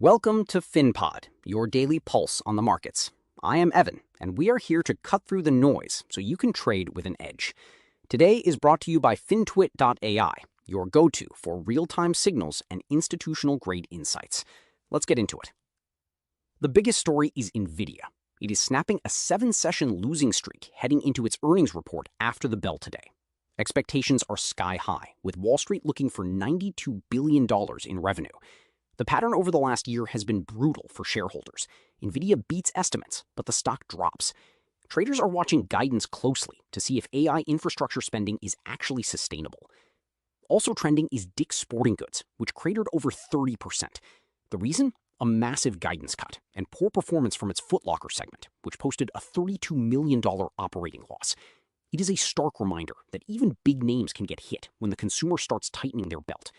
Welcome to Finpod, your daily pulse on the markets. I am Evan, and we are here to cut through the noise so you can trade with an edge. Today is brought to you by Fintwit.ai, your go-to for real-time signals and institutional-grade insights. Let's get into it. The biggest story is NVDA. It is snapping a 7-session losing streak heading into its earnings report after the bell today. Expectations are sky high, with Wall Street looking for $92 billion in revenue. The pattern over the last year has been brutal for shareholders. NVIDIA beats estimates, but the stock drops. Traders are watching guidance closely to see if AI infrastructure spending is actually sustainable. Also trending is Dick's Sporting Goods, which cratered over 30%. The reason? A massive guidance cut and poor performance from its Foot Locker segment, which posted a $32 million operating loss. It is a stark reminder that even big names can get hit when the consumer starts tightening their belt.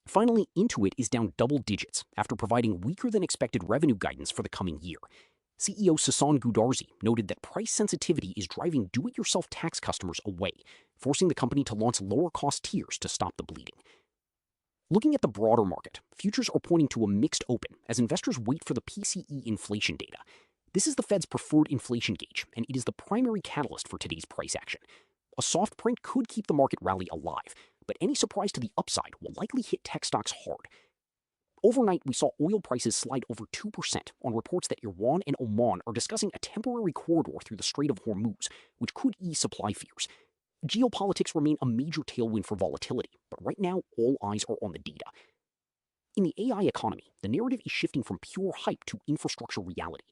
Finally, Intuit is down double digits after providing weaker than expected revenue guidance for the coming year. CEO Sasan Goodarzi noted that price sensitivity is driving do-it-yourself tax customers away, forcing the company to launch lower-cost tiers to stop the bleeding. Looking at the broader market, futures are pointing to a mixed open as investors wait for the PCE inflation data. This is the Fed's preferred inflation gauge, and it is the primary catalyst for today's price action. A soft print could keep the market rally alive, but any surprise to the upside will likely hit tech stocks hard. Overnight, we saw oil prices slide over 2% on reports that Iran and Oman are discussing a temporary corridor through the Strait of Hormuz, which could ease supply fears. Geopolitics remain a major tailwind for volatility, but right now, all eyes are on the data. In the AI economy, the narrative is shifting from pure hype to infrastructure reality.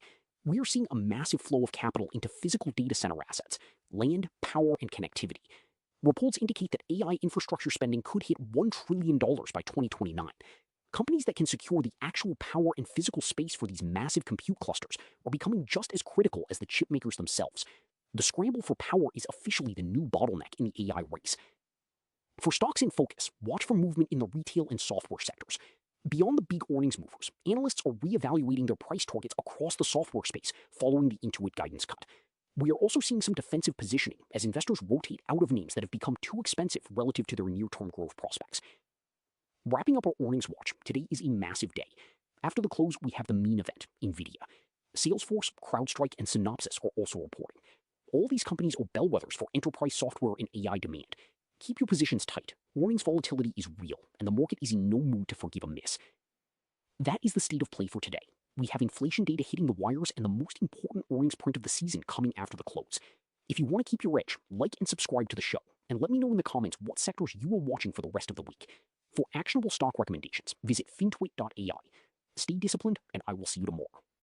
We are seeing a massive flow of capital into physical data center assets, land, power, and connectivity. Reports indicate that AI infrastructure spending could hit $1 trillion by 2029. Companies that can secure the actual power and physical space for these massive compute clusters are becoming just as critical as the chip makers themselves. The scramble for power is officially the new bottleneck in the AI race. For stocks in focus, watch for movement in the retail and software sectors. Beyond the big earnings movers, analysts are reevaluating their price targets across the software space following the Intuit guidance cut. We are also seeing some defensive positioning as investors rotate out of names that have become too expensive relative to their near-term growth prospects. Wrapping up our earnings watch, today is a massive day. After the close, we have the main event, NVIDIA. Salesforce, CrowdStrike, and Synopsys are also reporting. All these companies are bellwethers for enterprise software and AI demand. Keep your positions tight. Earnings volatility is real, and the market is in no mood to forgive a miss. That is the state of play for today. We have inflation data hitting the wires and the most important earnings print of the season coming after the close. If you want to keep your edge, like and subscribe to the show, and let me know in the comments what sectors you are watching for the rest of the week. For actionable stock recommendations, visit Fintwit.ai. Stay disciplined, and I will see you tomorrow.